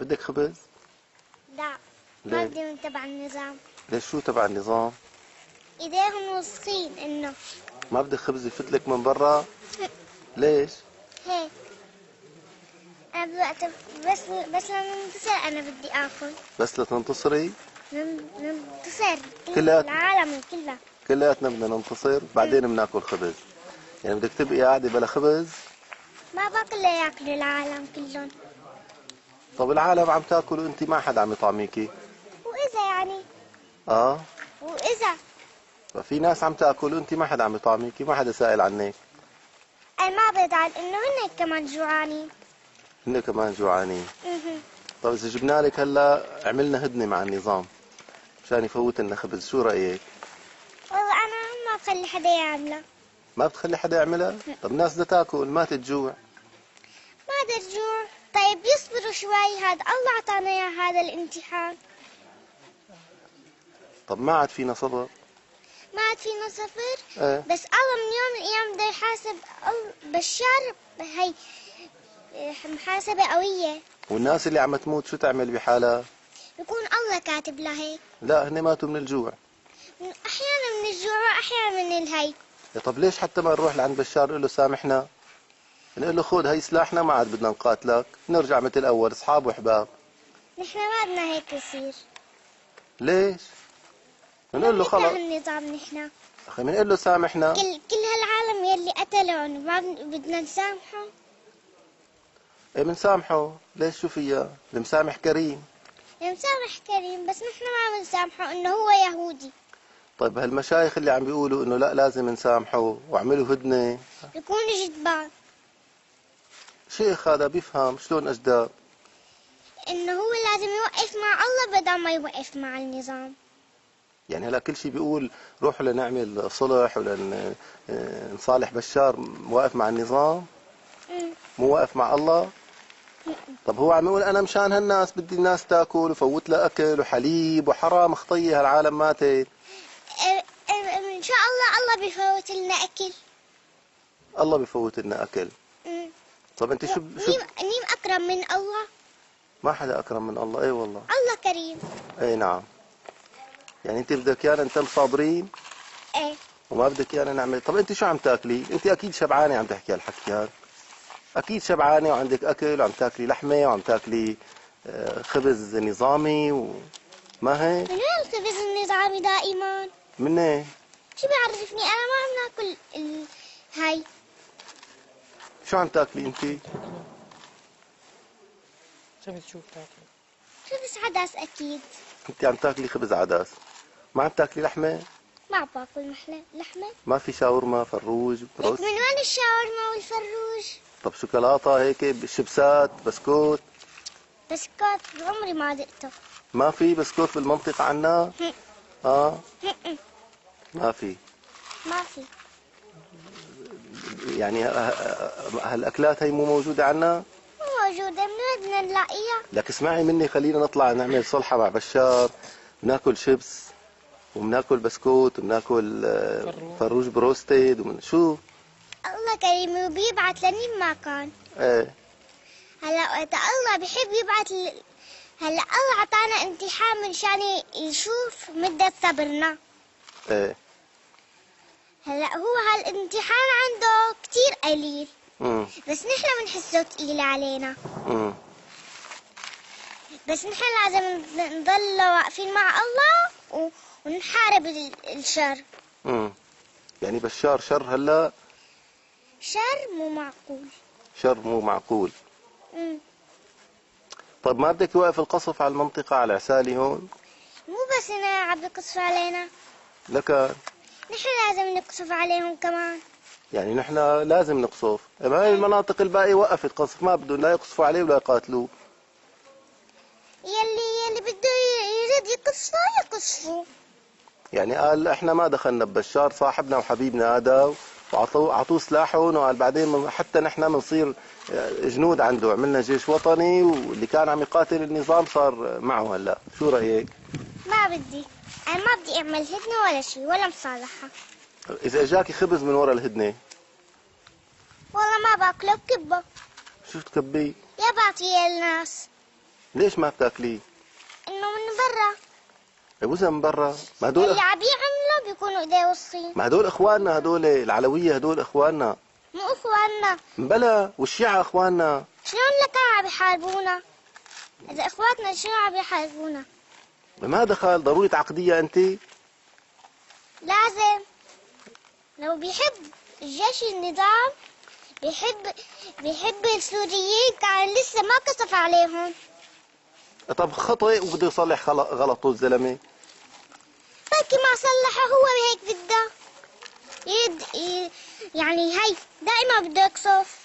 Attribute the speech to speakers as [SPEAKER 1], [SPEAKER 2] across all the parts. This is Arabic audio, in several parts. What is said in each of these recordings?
[SPEAKER 1] بدك خبز؟
[SPEAKER 2] لا،
[SPEAKER 1] ليه؟
[SPEAKER 2] ما بدي من تبع النظام.
[SPEAKER 1] ليش شو تبع النظام؟
[SPEAKER 2] ايديهم وسخين انه.
[SPEAKER 1] ما بدك خبز يفتلك من برا؟ ليش؟
[SPEAKER 2] هيك انا بوقت بس لما ننتصر انا بدي اكل.
[SPEAKER 1] بس لتنتصري؟
[SPEAKER 2] ننتصر
[SPEAKER 1] كليات
[SPEAKER 2] العالم كلها.
[SPEAKER 1] كلياتنا بدنا ننتصر بعدين بناكل خبز. يعني بدك تبقي قاعدة بلا خبز؟
[SPEAKER 2] ما باكل ياكلوا العالم كلهم.
[SPEAKER 1] طب العالم عم تاكل وانت ما حدا عم يطعميكي.
[SPEAKER 2] واذا يعني
[SPEAKER 1] اه.
[SPEAKER 2] واذا
[SPEAKER 1] ففي ناس عم تاكل وانت ما حدا عم يطعميكي، ما حدا سائل عنك.
[SPEAKER 2] انا ما بزعل انه هن كمان جوعانين.
[SPEAKER 1] هن كمان جوعانين. طب اذا جبنا لك هلا عملنا هدنة مع النظام مشان يفوت لنا خبز، شو رايك؟
[SPEAKER 2] والله انا ما بخلي حدا يعمله.
[SPEAKER 1] ما بتخلي حدا يعملها؟ طب الناس بدها تاكل ما تتجوع.
[SPEAKER 2] ما ترجوع. طيب يصبروا شوي، هذا الله عطانا اياه هذا الامتحان.
[SPEAKER 1] طب ما عاد فينا صبر.
[SPEAKER 2] ما عاد فينا صفر.
[SPEAKER 1] ايه.
[SPEAKER 2] بس الله من يوم من الايام بده يحاسب بشار. هي محاسبة قوية.
[SPEAKER 1] والناس اللي عم تموت شو تعمل بحالها؟
[SPEAKER 2] يكون الله كاتب لها هيك.
[SPEAKER 1] لا هن ماتوا من الجوع.
[SPEAKER 2] احيانا من الجوع واحيانا من الهي.
[SPEAKER 1] طب ليش حتى ما نروح لعند بشار نقول له سامحنا؟ نقول له خذ هي سلاحنا ما عاد بدنا نقاتلك، نرجع مثل اول اصحاب واحباب.
[SPEAKER 2] نحن ما بدنا هيك يصير.
[SPEAKER 1] ليش؟ بنقول له خلص.
[SPEAKER 2] النظام نحن.
[SPEAKER 1] اخي بنقول له سامحنا.
[SPEAKER 2] كل هالعالم يلي قتلهم ما بدنا نسامحه.
[SPEAKER 1] ايه بنسامحه، ليش شو فيها؟ المسامح كريم.
[SPEAKER 2] المسامح كريم بس نحن ما بنسامحه انه هو يهودي.
[SPEAKER 1] طيب هالمشايخ اللي عم بيقولوا انه لا لازم نسامحه وعملوا هدنة.
[SPEAKER 2] بيكونوا جدبان.
[SPEAKER 1] شيخ هذا بيفهم شلون اجداد.
[SPEAKER 2] انه هو لازم يوقف مع الله بدل ما يوقف مع النظام.
[SPEAKER 1] يعني هلا كل شيء بيقول روحوا لنعمل صلح ولن نصالح بشار، واقف مع النظام مو واقف مع الله. طب هو عم يقول انا مشان هالناس بدي الناس تاكل وفوت لها اكل وحليب وحرام خطيه هالعالم ماتت.
[SPEAKER 2] ان شاء الله بيفوت لنا اكل.
[SPEAKER 1] الله بفوت لنا اكل. طب انت شو
[SPEAKER 2] مين اكرم من الله؟
[SPEAKER 1] ما حدا اكرم من الله. اي والله
[SPEAKER 2] الله كريم.
[SPEAKER 1] اي نعم. يعني انت بدك ايانا نتم صابرين
[SPEAKER 2] ايه
[SPEAKER 1] وما بدك ايانا نعمل. طب انت شو عم تاكلي؟ انت اكيد شبعانه عم تحكي هالحكي هذا. اكيد شبعانه وعندك اكل وعم تاكلي لحمه وعم تاكلي خبز نظامي وما هيك؟
[SPEAKER 2] من وين الخبز النظامي دائما؟
[SPEAKER 1] من ايه؟
[SPEAKER 2] شو بيعرفني انا ما عم ناكل هاي.
[SPEAKER 1] شو عم تاكلي انت؟
[SPEAKER 3] شو بتشوف تاكل؟
[SPEAKER 2] خبز عدس اكيد.
[SPEAKER 1] انت عم تاكلي خبز عدس، ما عم تاكلي لحمه؟
[SPEAKER 2] ما باكل لحمه.
[SPEAKER 1] ما في شاورما فروج
[SPEAKER 2] لك من وين الشاورما والفروج؟
[SPEAKER 1] طب شوكولاته هيك شيبسات بسكوت؟
[SPEAKER 2] بسكوت عمري ما دقته.
[SPEAKER 1] ما في بسكوت بالمنطقه عنا؟ اه ما في.
[SPEAKER 2] ما في.
[SPEAKER 1] يعني هالاكلات هي مو موجوده عنا؟
[SPEAKER 2] مو موجوده. من وين بدنا نلاقيها؟
[SPEAKER 1] لك اسمعي مني خلينا نطلع نعمل صلحه مع بشار، بناكل شيبس وبناكل بسكوت وبناكل فروج بروستيد شو. الله
[SPEAKER 2] كريم وبيبعت لمين ما كان.
[SPEAKER 1] ايه.
[SPEAKER 2] هلا وقت الله بحب يبعت هلا الله عطانا امتحان منشان يشوف مدة صبرنا.
[SPEAKER 1] ايه.
[SPEAKER 2] هلا هو هالامتحان عنده كتير قليل. بس نحن بنحسه تقيل علينا. بس نحن لازم نضل واقفين مع الله ونحارب الشر.
[SPEAKER 1] يعني بشار شر هلا؟
[SPEAKER 2] شر مو معقول.
[SPEAKER 1] شر مو معقول. طب ما بدك توقف القصف على المنطقة على عسالي هون؟
[SPEAKER 2] مو بس هنا عم بيقصفوا علينا.
[SPEAKER 1] لكن
[SPEAKER 2] نحن لازم نقصف عليهم كمان.
[SPEAKER 1] يعني نحن لازم نقصف. ما هي المناطق الباقية وقفت قصف، ما بدهم لا يقصفوا عليه ولا يقاتلوه.
[SPEAKER 2] يلي بده يريد يقصفوا.
[SPEAKER 1] يعني قال احنا ما دخلنا ببشار صاحبنا وحبيبنا هذا، وعطوه سلاحهم، وقال بعدين حتى نحن بنصير جنود عنده، عملنا جيش وطني واللي كان عم يقاتل النظام صار معه هلا. شو رايك؟
[SPEAKER 2] ما بدي. انا ما بدي اعمل هدنه ولا شيء ولا مصالحه.
[SPEAKER 1] اذا اجاكي خبز من ورا الهدنه؟
[SPEAKER 2] والله ما باكله بكبه.
[SPEAKER 1] شو تكبيه؟
[SPEAKER 2] يا بعطيه للناس.
[SPEAKER 1] ليش ما بتاكليه؟
[SPEAKER 2] انه من برا.
[SPEAKER 1] وإذا من برا ما هدول
[SPEAKER 2] اللي عم يعملوا بيكونوا ايديه والصين.
[SPEAKER 1] ما هدول اخواننا، هدول العلوية، هدول اخواننا.
[SPEAKER 2] مو اخواننا.
[SPEAKER 1] بلا والشيعة اخواننا.
[SPEAKER 2] شلون لك عم يحاربونا؟ اذا اخواتنا شلون عم يحاربونا؟
[SPEAKER 1] ما دخل ضروري تعقدية انت؟
[SPEAKER 2] لازم. لو بيحب الجيش النظام بيحب السوريين كان لسه ما كشف عليهم.
[SPEAKER 1] طب خطئ وبده يصلح غلطه الزلمة.
[SPEAKER 2] بركي ما صلحه هو هيك بده يعني هي دائما بده يقصف.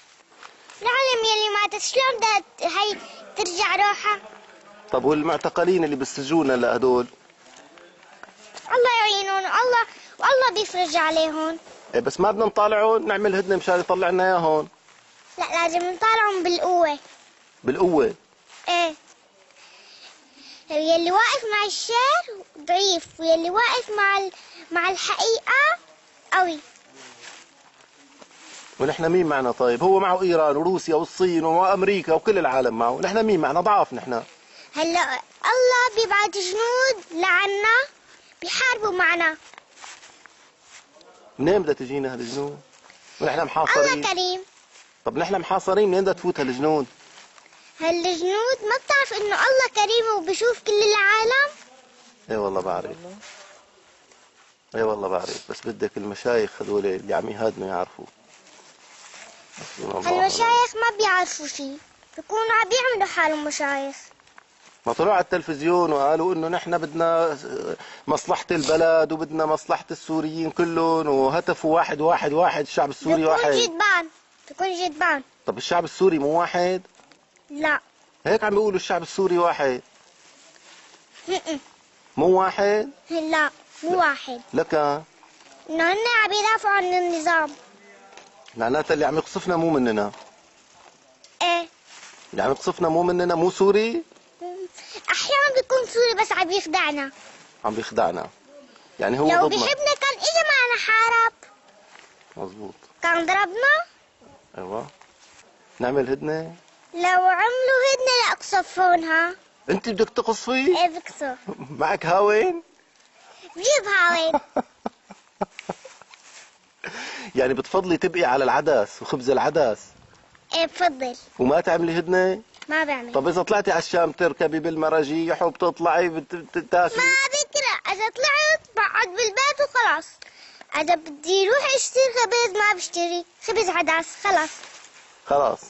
[SPEAKER 2] العالم يلي ماتت شلون بدها هي ترجع روحها؟
[SPEAKER 1] طب والمعتقلين اللي بالسجون هلا هدول؟
[SPEAKER 2] الله يعينهم والله بيفرج عليهم.
[SPEAKER 1] إيه بس ما بدنا نطالعهم، نعمل هدنة مشان يطلع لنا اياهم.
[SPEAKER 2] لا لازم نطالعهم بالقوة.
[SPEAKER 1] بالقوة؟
[SPEAKER 2] ايه. يلي واقف مع الشر ضعيف ويلي واقف مع الحقيقة قوي.
[SPEAKER 1] ونحن مين معنا طيب؟ هو معه ايران وروسيا والصين وامريكا وكل العالم معه، نحن مين معنا؟ ضعاف نحن.
[SPEAKER 2] هلا الله بيبعت جنود لعنا بيحاربوا معنا.
[SPEAKER 1] منين بدها تجينا هالجنود؟ ونحن محاصرين.
[SPEAKER 2] الله كريم.
[SPEAKER 1] طب نحن محاصرين، منين بدها تفوت هالجنود؟
[SPEAKER 2] هالجنود ما بتعرف انه الله كريم وبشوف كل العالم؟
[SPEAKER 1] اي والله بعرف. اي والله بعرف، بس بدك المشايخ هذول اللي عم يهادنوا يعرفوا.
[SPEAKER 2] المشايخ ما بيعرفوا شيء، بيكونوا عم بيعملوا حالهم مشايخ.
[SPEAKER 1] ما طلعوا على التلفزيون وقالوا انه نحن بدنا مصلحة البلد وبدنا مصلحة السوريين كلهم، وهتفوا واحد واحد واحد، الشعب السوري واحد.
[SPEAKER 2] بيكون جدبان.
[SPEAKER 1] طب الشعب السوري مو واحد؟
[SPEAKER 2] لا.
[SPEAKER 1] هيك عم بيقولوا الشعب السوري واحد. مو واحد؟
[SPEAKER 2] لا مو واحد.
[SPEAKER 1] لك
[SPEAKER 2] انه هن عم يدافعوا عن النظام.
[SPEAKER 1] معناتها اللي عم يقصفنا مو مننا.
[SPEAKER 2] ايه.
[SPEAKER 1] اللي عم يقصفنا مو مننا، مو سوري؟
[SPEAKER 2] احيانا بيكون سوري بس عم يخدعنا.
[SPEAKER 1] عم بيخدعنا. يعني هو
[SPEAKER 2] لو
[SPEAKER 1] ضدنا.
[SPEAKER 2] بيحبنا كان اجى معنا حارب.
[SPEAKER 1] مزبوط.
[SPEAKER 2] كان ضربنا.
[SPEAKER 1] ايوه. نعمل هدنة؟
[SPEAKER 2] لو عملوا هدنة لاقصفونها.
[SPEAKER 1] انت بدك تقصفي؟
[SPEAKER 2] ايه بقصف.
[SPEAKER 1] معك هاوين؟
[SPEAKER 2] بجيب هاوين.
[SPEAKER 1] يعني بتفضلي تبقي على العدس وخبز العدس؟
[SPEAKER 2] ايه بفضل.
[SPEAKER 1] وما تعملي هدنة؟
[SPEAKER 2] ما بعمل.
[SPEAKER 1] طب اذا طلعتي على الشام تركبي بالمراجيح وبتطلعي بتاكلي؟
[SPEAKER 2] ما بكره، اذا طلعت بقعد بالبيت وخلاص. اذا بدي روح اشتري خبز ما بشتري، خبز عدس خلاص.
[SPEAKER 1] خلاص.